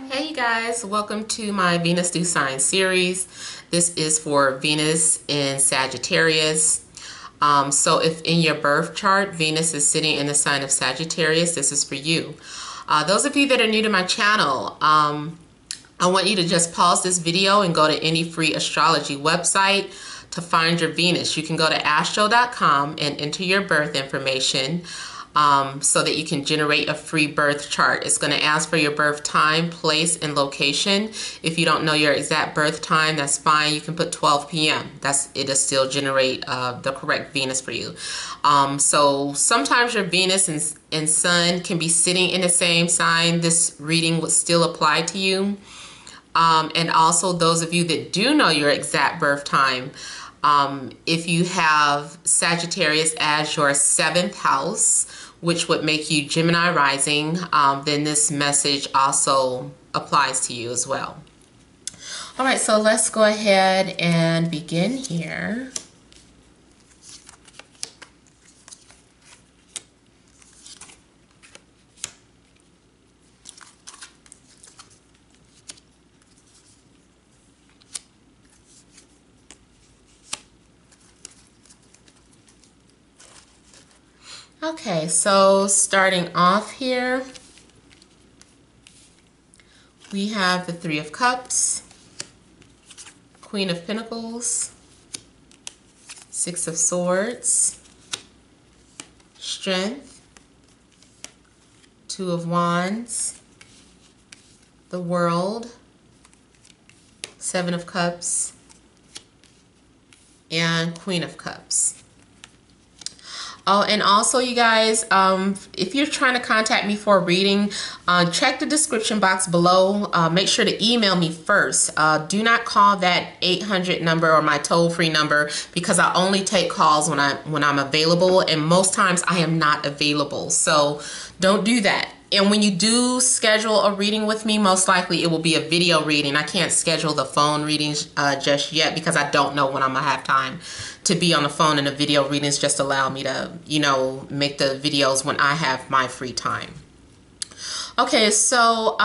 Hey you guys, welcome to my Venus New Sign series. This is for Venus in Sagittarius. So if in your birth chart, Venus is sitting in the sign of Sagittarius, this is for you. Those of you that are new to my channel, I want you to just pause this video and go to any free astrology website to find your Venus. You can go to astro.com and enter your birth information. So that you can generate a free birth chart. It's going to ask for your birth time, place, and location. If you don't know your exact birth time, that's fine. You can put 12 p.m. It'll still generate the correct Venus for you. So sometimes your Venus and Sun can be sitting in the same sign. This reading would still apply to you. And also those of you that do know your exact birth time, if you have Sagittarius as your 7th house, which would make you Gemini rising, then this message also applies to you as well. All right, so let's go ahead and begin here. Okay, so starting off here, we have the Three of Cups, Queen of Pentacles, Six of Swords, Strength, Two of Wands, the World, Seven of Cups, and Queen of Cups. Oh, and also you guys, if you're trying to contact me for a reading, check the description box below. Make sure to email me first. Do not call that 800 number or my toll-free number, because I only take calls when I'm available, and most times I am not available. So don't do that. And when you do schedule a reading with me, most likely it will be a video reading. I can't schedule the phone readings just yet, because I don't know when I'm gonna have time to be on the phone, and the video readings just allow me to, make the videos when I have my free time. Okay, so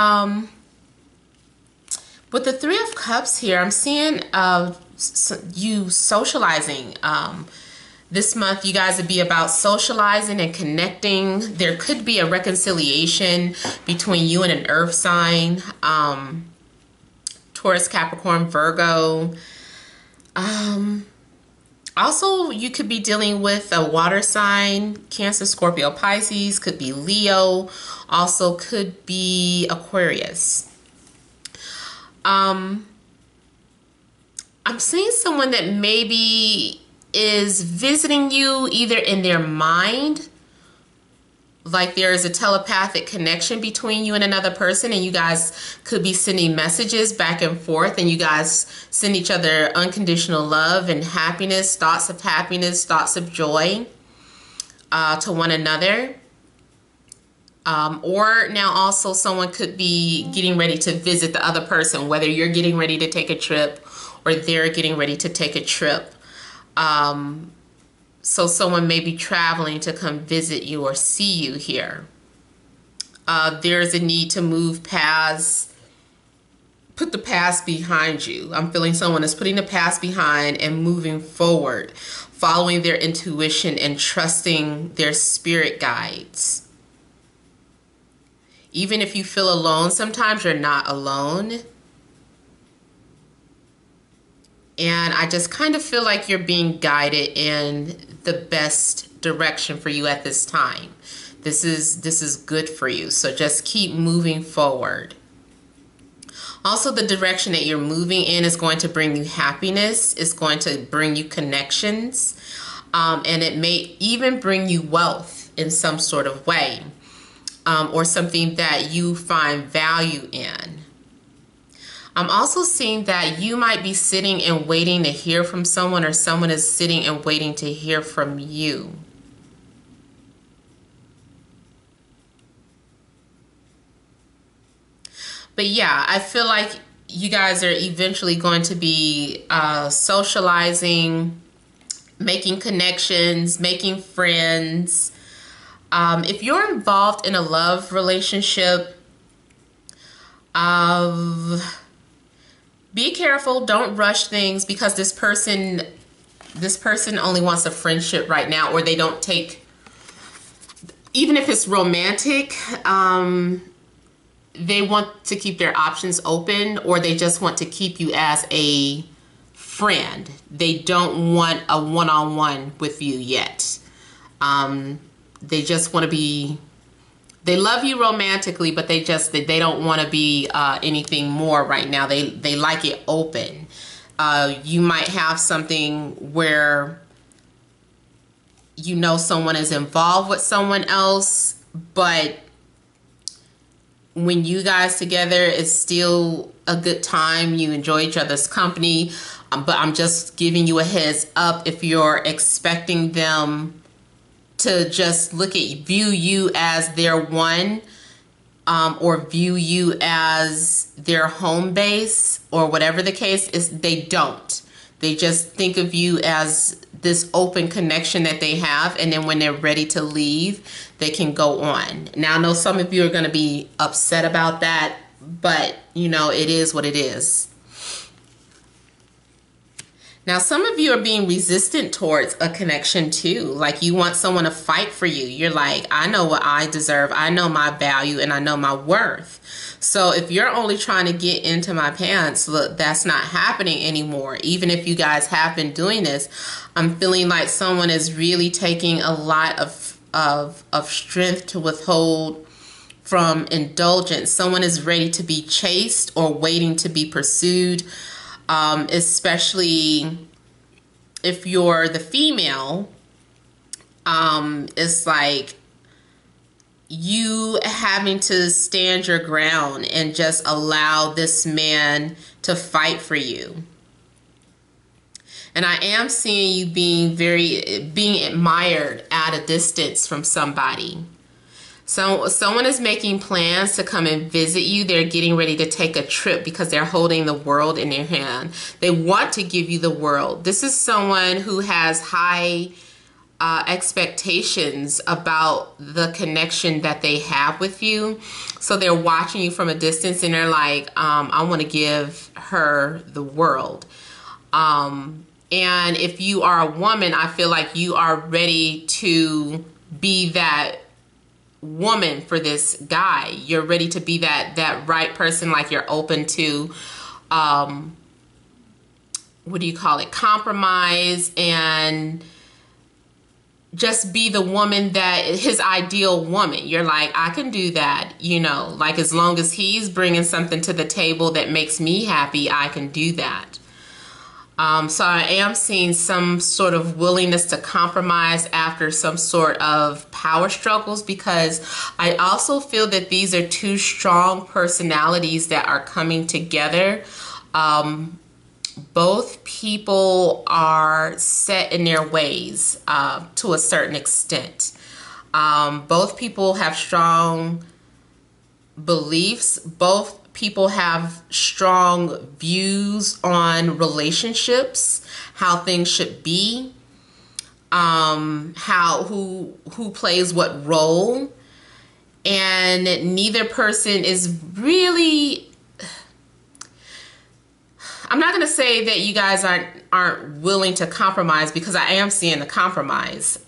with the Three of Cups here, I'm seeing you socializing. This month, you guys would be about socializing and connecting. There could be a reconciliation between you and an earth sign, Taurus, Capricorn, Virgo. Also, you could be dealing with a water sign, Cancer, Scorpio, Pisces, could be Leo, also could be Aquarius. I'm seeing someone that maybe is visiting you either in their mind, like there is a telepathic connection between you and another person, and you guys could be sending messages back and forth, and you guys send each other unconditional love and happiness, thoughts of joy to one another. Or now also someone could be getting ready to visit the other person, whether you're getting ready to take a trip or they're getting ready to take a trip. So someone may be traveling to come visit you or see you here. There's a need to move past, put the past behind you. I'm feeling someone is putting the past behind and moving forward, following their intuition and trusting their spirit guides. Even if you feel alone, sometimes you're not alone. And I just kind of feel like you're being guided in the best direction for you at this time. This is good for you. So just keep moving forward. Also, the direction that you're moving in is going to bring you happiness. It's going to bring you connections. And it may even bring you wealth in some sort of way. Or something that you find value in. I'm also seeing that you might be sitting and waiting to hear from someone, or someone is sitting and waiting to hear from you. But yeah, I feel like you guys are eventually going to be socializing, making connections, making friends. If you're involved in a love relationship, Be careful. Don't rush things, because this person only wants a friendship right now, or they don't take, even if it's romantic, they want to keep their options open, or they just want to keep you as a friend. They don't want a one-on-one with you yet. They just want to be, they love you romantically, but they don't want to be anything more right now. They like it open. You might have something where you know someone is involved with someone else, but when you guys together, it's still a good time. You enjoy each other's company. But I'm just giving you a heads up, if you're expecting them to just view you as their one, or view you as their home base, or whatever the case is, they don't. They just think of you as this open connection that they have, and then when they're ready to leave, they can go on. Now, I know some of you are going to be upset about that, but you know, it is what it is. Now, some of you are being resistant towards a connection too. Like, you want someone to fight for you. You're like, I know what I deserve. I know my value, and I know my worth. So if you're only trying to get into my pants, look, that's not happening anymore. Even if you guys have been doing this, I'm feeling like someone is really taking a lot of strength to withhold from indulgence. Someone is ready to be chased or waiting to be pursued. Especially if you're the female, it's like you having to stand your ground and just allow this man to fight for you. And I am seeing you being admired at a distance from somebody. So someone is making plans to come and visit you. They're getting ready to take a trip because they're holding the world in their hand. They want to give you the world. This is someone who has high expectations about the connection that they have with you. So they're watching you from a distance, and they're like, I want to give her the world. And if you are a woman, I feel like you are ready to be that woman for this guy. You're ready to be that right person. Like, you're open to what do you call it, compromise, and just be the woman that his ideal woman. You're like, I can do that, you know, like, as long as he's bringing something to the table that makes me happy, I can do that. So I am seeing some sort of willingness to compromise after some sort of power struggles, because I also feel that these are two strong personalities that are coming together. Both people are set in their ways to a certain extent. Both people have strong beliefs. Both people have strong views on relationships, how things should be, who plays what role, and neither person is really, I'm not going to say that you guys aren't willing to compromise, because I am seeing the compromise.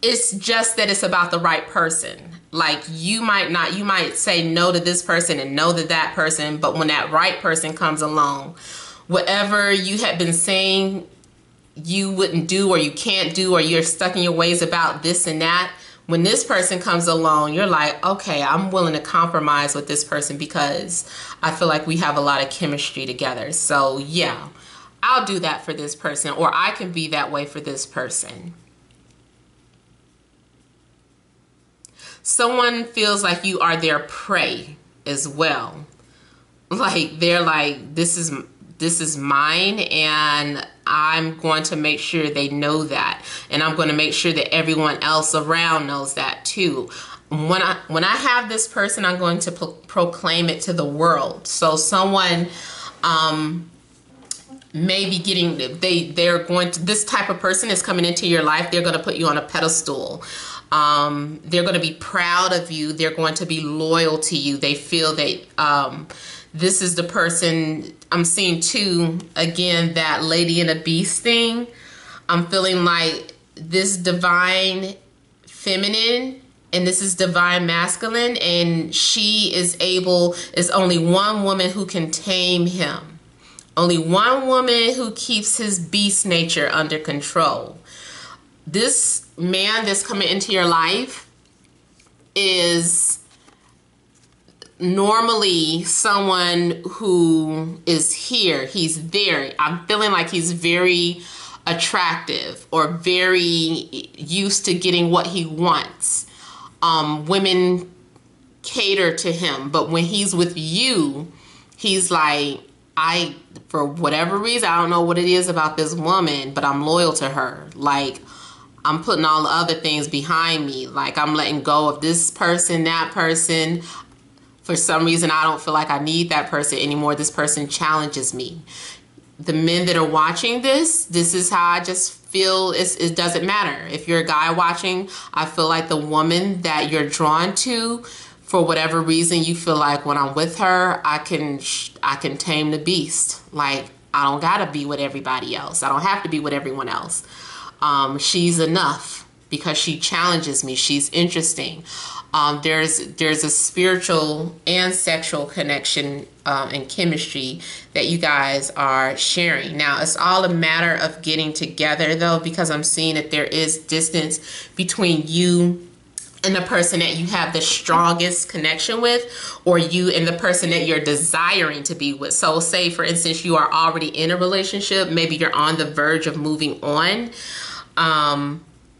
It's just that it's about the right person. Like, you might say no to this person and no to that person, but when that right person comes along, whatever you have been saying you wouldn't do, or you can't do, or you're stuck in your ways about this and that, when this person comes along, you're like, okay, I'm willing to compromise with this person because I feel like we have a lot of chemistry together. So yeah, I'll do that for this person, or I can be that way for this person. Someone feels like you are their prey as well. Like, they're like, this is mine, and I'm going to make sure they know that, and I'm going to make sure that everyone else around knows that too. When I have this person, I'm going to proclaim it to the world. So someone may be getting, they're going to, this type of person is coming into your life. They're going to put you on a pedestal. They're going to be proud of you. They're going to be loyal to you. They feel that this is the person. I'm seeing too, again, that Lady and the Beast thing. I'm feeling like this divine feminine and this is divine masculine, and she is only one woman who can tame him. Only one woman who keeps his beast nature under control. This man that's coming into your life is normally someone who is here. He's there. I'm feeling like he's very attractive or very used to getting what he wants. Women cater to him, but when he's with you, he's like, for whatever reason, I don't know what it is about this woman, but I'm loyal to her. Like, I'm putting all the other things behind me. Like, I'm letting go of this person, that person. For some reason, I don't feel like I need that person anymore. This person challenges me. The men that are watching this is how I just feel. It doesn't matter. If you're a guy watching, I feel like the woman that you're drawn to, for whatever reason, you feel like when I'm with her, I can tame the beast. Like, I don't gotta be with everybody else. I don't have to be with everyone else. She's enough because she challenges me. She's interesting. There's a spiritual and sexual connection and chemistry that you guys are sharing. Now, it's all a matter of getting together, though, because I'm seeing that there is distance between you and the person that you have the strongest connection with, or you and the person that you're desiring to be with. So say, for instance, you are already in a relationship. Maybe you're on the verge of moving on.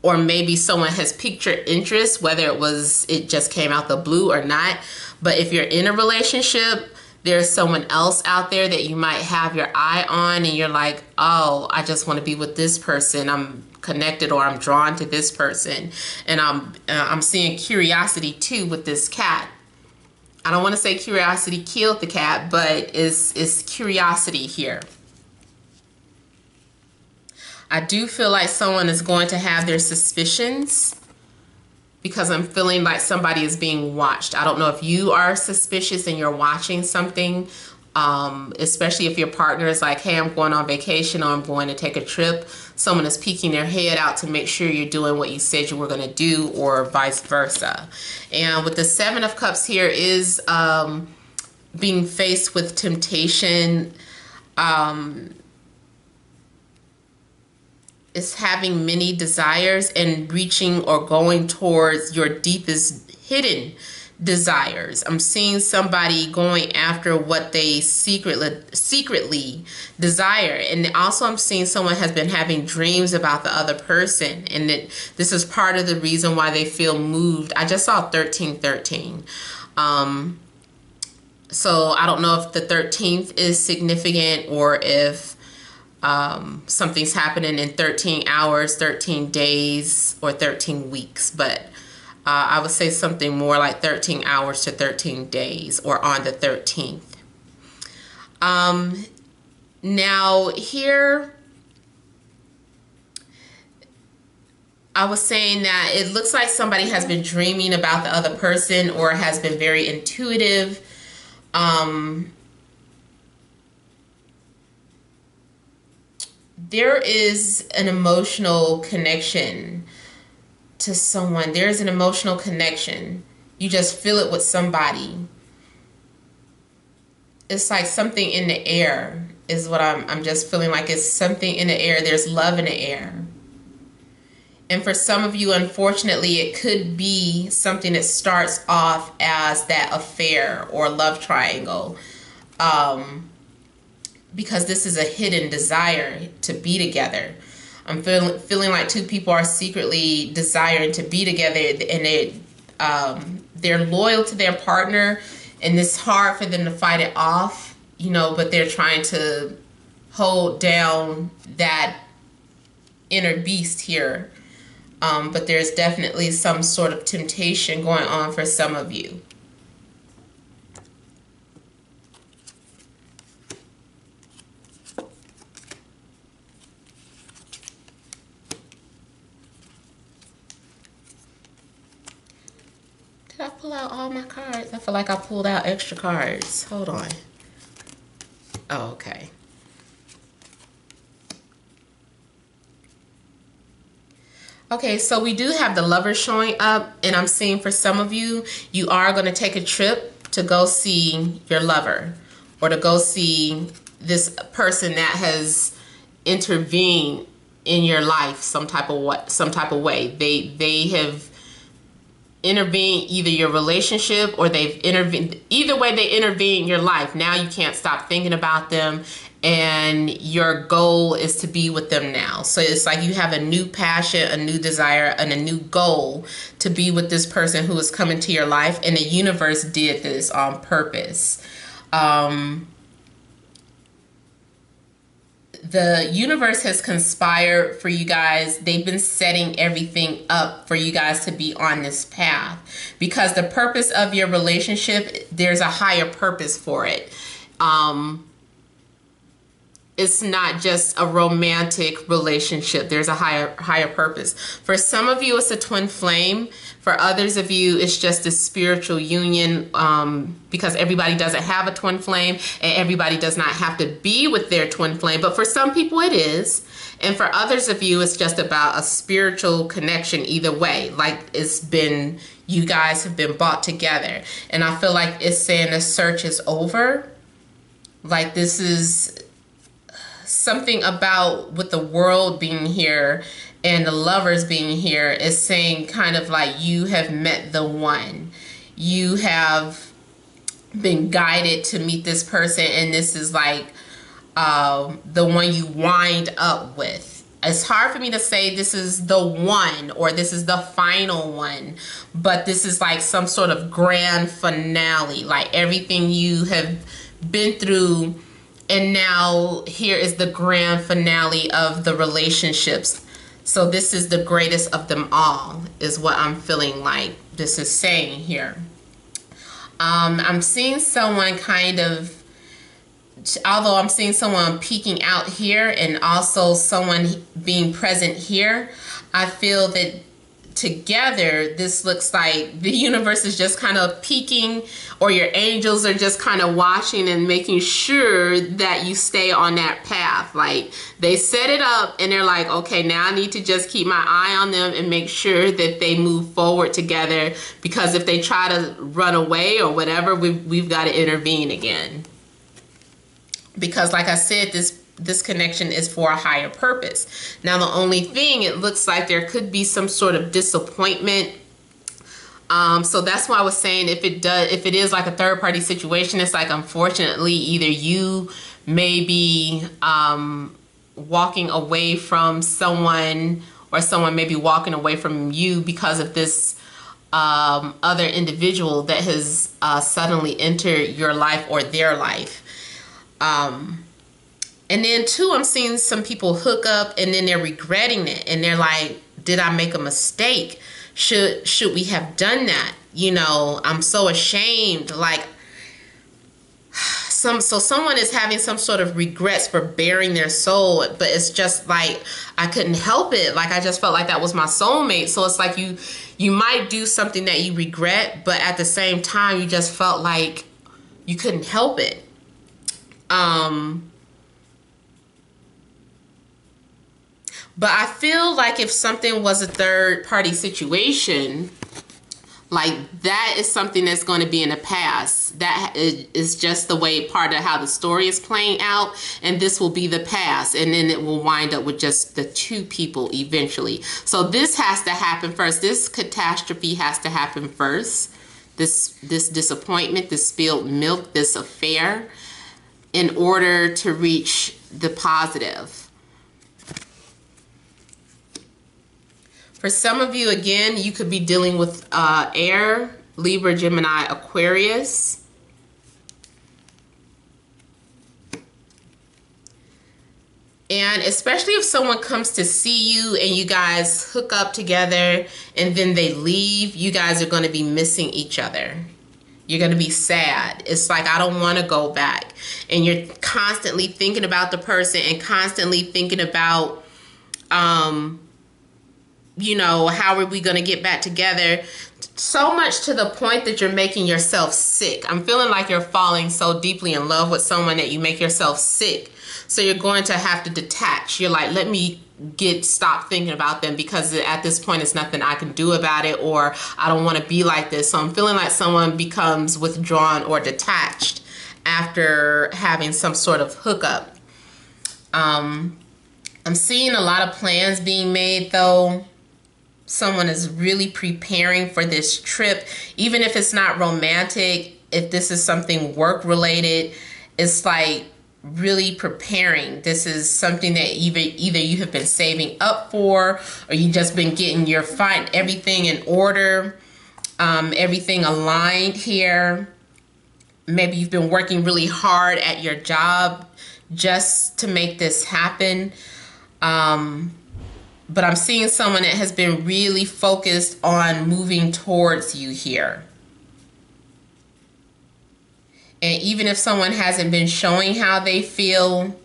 Or maybe someone has piqued your interest, whether it just came out the blue or not. But if you're in a relationship, there's someone else out there that you might have your eye on, and you're like, oh, I just want to be with this person. I'm connected, or I'm drawn to this person. And I'm seeing curiosity too with this cat. I don't want to say curiosity killed the cat, but it's curiosity here. I do feel like someone is going to have their suspicions because I'm feeling like somebody is being watched. I don't know if you are suspicious and you're watching something, especially if your partner is like, hey, I'm going on vacation, or I'm going to take a trip. Someone is peeking their head out to make sure you're doing what you said you were going to do, or vice versa. And with the Seven of Cups here is being faced with temptation, is having many desires and reaching or going towards your deepest hidden desires. I'm seeing somebody going after what they secretly desire. And also I'm seeing someone has been having dreams about the other person, and that this is part of the reason why they feel moved. I just saw 1313. So I don't know if the 13th is significant, or if something's happening in 13 hours, 13 days, or 13 weeks. But I would say something more like 13 hours to 13 days, or on the 13th. Now here, I was saying that it looks like somebody has been dreaming about the other person, or has been very intuitive. There is an emotional connection to someone. There's an emotional connection. You just feel it with somebody. It's like something in the air is what I'm just feeling like. It's something in the air. There's love in the air. And for some of you, unfortunately, it could be something that starts off as that affair or love triangle. Because this is a hidden desire to be together. I'm feeling like two people are secretly desiring to be together, and they're loyal to their partner, and it's hard for them to fight it off, you know, but they're trying to hold down that inner beast here. But there's definitely some sort of temptation going on for some of you. pull out all my cards? I feel like I pulled out extra cards. Hold on. Oh, okay. Okay, so we do have the Lovers showing up, and I'm seeing for some of you, you are going to take a trip to go see your lover, or to go see this person that has intervened in your life some type of way. They have intervened either your relationship, or they've intervened, either way they intervene in your life. Now you can't stop thinking about them, and your goal is to be with them now. So it's like you have a new passion, a new desire, and a new goal to be with this person who is coming to your life, and the universe did this on purpose. The universe has conspired for you guys. They've been setting everything up for you guys to be on this path, because the purpose of your relationship, there's a higher purpose for it. It's not just a romantic relationship. There's a higher purpose. For some of you, it's a twin flame. For others of you, it's just a spiritual union, because everybody doesn't have a twin flame, and everybody does not have to be with their twin flame. But for some people, it is. And for others of you, it's just about a spiritual connection either way. Like it's been, you guys have been brought together. And I feel like it's saying the search is over. Like this is something about with the world being here and the lovers being here is saying kind of like you have met the one. You have been guided to meet this person, and this is like the one you wind up with. It's hard for me to say this is the one or this is the final one, but this is like some sort of grand finale, like everything you have been through. And now here is the grand finale of the relationships. So this is the greatest of them all, is what I'm feeling like this is saying here. I'm seeing someone kind of, although I'm seeing someone peeking out here and also someone being present here, I feel that together this looks like the universe is just kind of peeking, or your angels are just kind of watching and making sure that you stay on that path. Like they set it up and they're like, okay, now I need to just keep my eye on them and make sure that they move forward together, because if they try to run away or whatever, we've got to intervene again. Because like I said, this connection is for a higher purpose. Now the only thing, it looks like there could be some sort of disappointment. So that's why I was saying if it is like a third party situation, it's like unfortunately either you may be walking away from someone, or someone may be walking away from you because of this other individual that has suddenly entered your life or their life. And then too, I'm seeing some people hook up and then they're regretting it. And they're like, did I make a mistake? Should we have done that? You know, I'm so ashamed. Like so someone is having some sort of regrets for bearing their soul, but it's just like, I couldn't help it. Like I just felt like that was my soulmate. So it's like you might do something that you regret, but at the same time, you just felt like you couldn't help it. But I feel like if something was a third party situation, like that is something that's going to be in the past. That is just the way, part of how the story is playing out. And this will be the past. And then it will wind up with just the two people eventually. So this has to happen first. This catastrophe has to happen first. This disappointment, this spilled milk, this affair, in order to reach the positive. For some of you, again, you could be dealing with air, Libra, Gemini, Aquarius. And especially if someone comes to see you and you guys hook up together and then they leave, you guys are going to be missing each other. You're going to be sad. It's like, I don't want to go back. And you're constantly thinking about the person and constantly thinking about you know, how are we going to get back together? So much to the point that you're making yourself sick. I'm feeling like you're falling so deeply in love with someone that you make yourself sick. So you're going to have to detach. You're like, let me stop thinking about them, because at this point it's nothing I can do about it, or I don't want to be like this. So I'm feeling like someone becomes withdrawn or detached after having some sort of hookup. I'm seeing a lot of plans being made though. Someone is really preparing for this trip, even if it's not romantic. If this is something work related, it's like really preparing. This is something that either you have been saving up for, or you just been getting your everything in order, everything aligned here. Maybe you've been working really hard at your job just to make this happen. But I'm seeing someone that has been really focused on moving towards you here. And even if someone hasn't been showing how they feel,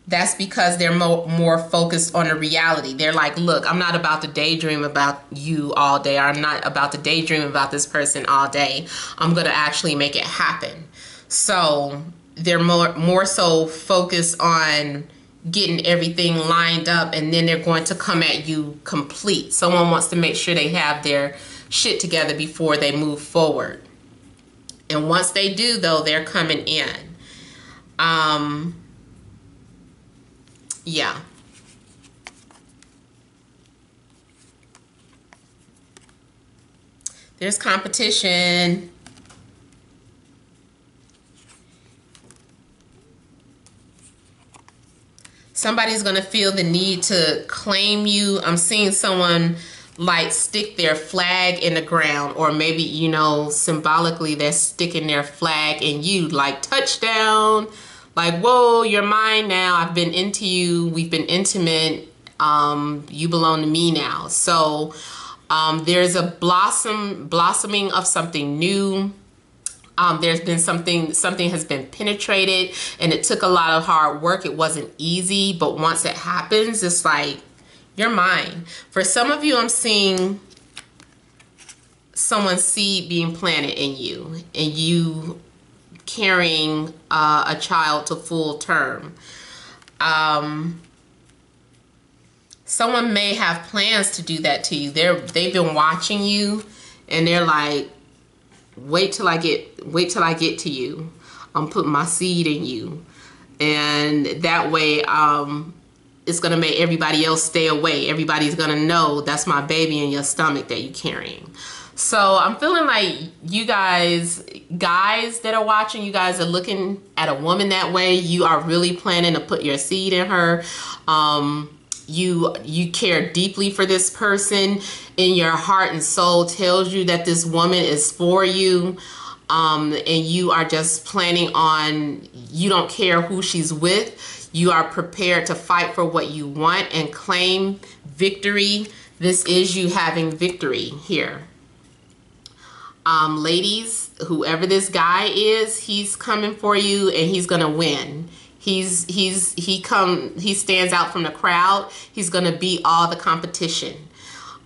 that's because they're more focused on the reality. They're like, look, I'm not about to daydream about you all day. I'm not about to daydream about this person all day. I'm going to actually make it happen. So they're more so focused on getting everything lined up, and then they're going to come at you complete. Someone wants to make sure they have their shit together before they move forward. And once they do, though, they're coming in. Yeah. There's competition. Somebody's going to feel the need to claim you. I'm seeing someone like stick their flag in the ground, or maybe, you know, symbolically they're sticking their flag in you, like touchdown, like, whoa, you're mine now. I've been into you. We've been intimate. You belong to me now. So there's a blossoming of something new. There's been something has been penetrated, and it took a lot of hard work. It wasn't easy, but once it happens, it's like, you're mine. For some of you, I'm seeing someone's seed being planted in you, and you carrying a child to full term. Someone may have plans to do that to you. They've been watching you, and they're like, wait till I get to you. I'm putting my seed in you, and that way it's gonna make everybody else stay away. Everybody's gonna know that's my baby in your stomach that you're carrying. So I'm feeling like you guys that are watching, you guys are looking at a woman that way. You are really planning to put your seed in her. You care deeply for this person, and your heart and soul tells you that this woman is for you. And you are just planning on, you don't care who she's with. You are prepared to fight for what you want and claim victory. This is you having victory here. Ladies, whoever this guy is, he's coming for you, and he's gonna win. He stands out from the crowd. He's gonna beat all the competition.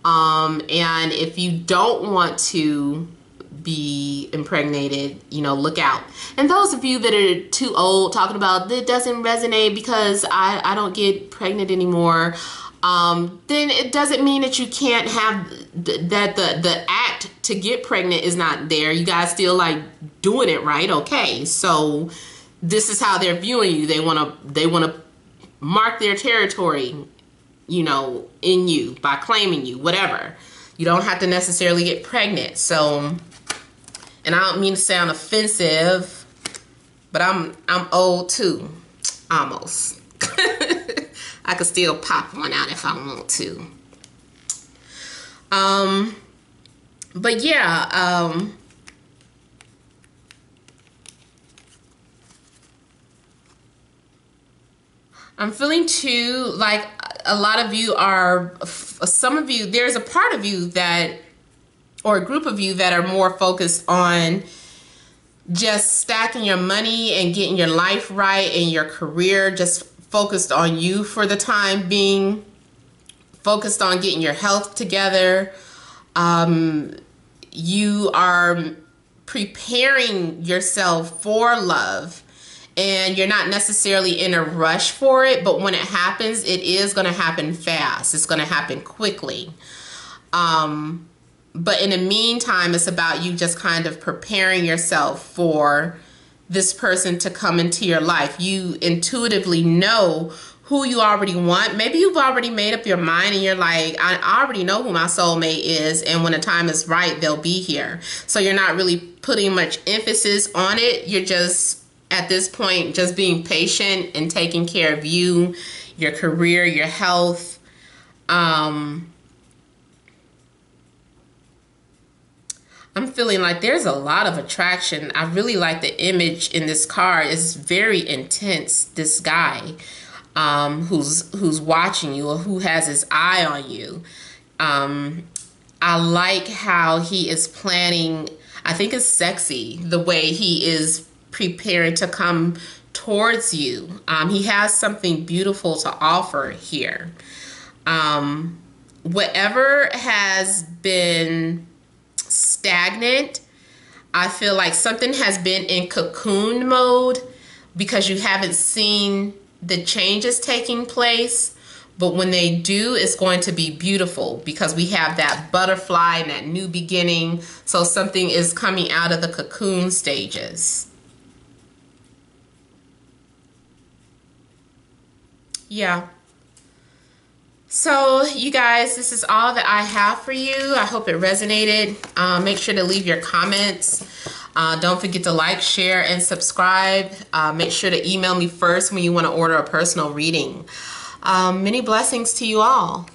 And if you don't want to be impregnated, you know, look out. And those of you that are too old, talking about that doesn't resonate because I don't get pregnant anymore, then it doesn't mean that you can't have that the act to get pregnant is not there. You guys still like doing it, right? Okay, so this is how they're viewing you. They wanna mark their territory, you know, in you by claiming you, whatever. You don't have to necessarily get pregnant. So, and I don't mean to sound offensive, but I'm old too, almost. I could still pop one out if I want to. But yeah, I'm feeling too like a lot of you are, some of you, there's a part of you that, or a group of you that are more focused on just stacking your money and getting your life right and your career, just focused on you for the time being, focused on getting your health together. You are preparing yourself for love, and you're not necessarily in a rush for it, but when it happens, it is going to happen fast. It's going to happen quickly. But in the meantime, it's about you just kind of preparing yourself for this person to come into your life. You intuitively know who you already want. Maybe you've already made up your mind and you're like, I already know who my soulmate is, and when the time is right, they'll be here. So you're not really putting much emphasis on it. You're just, at this point, just being patient and taking care of you, your career, your health. I'm feeling like there's a lot of attraction. I really like the image in this card. It's very intense. This guy who's watching you, or who has his eye on you. I like how he is planning. I think it's sexy the way he is preparing to come towards you. He has something beautiful to offer here. Whatever has been stagnant, I feel like something has been in cocoon mode because you haven't seen the changes taking place. But when they do, it's going to be beautiful because we have that butterfly and that new beginning. So something is coming out of the cocoon stages. Yeah. So you guys, this is all that I have for you. I hope it resonated. Make sure to leave your comments. Don't forget to like, share, and subscribe. Make sure to email me first when you want to order a personal reading. Many blessings to you all.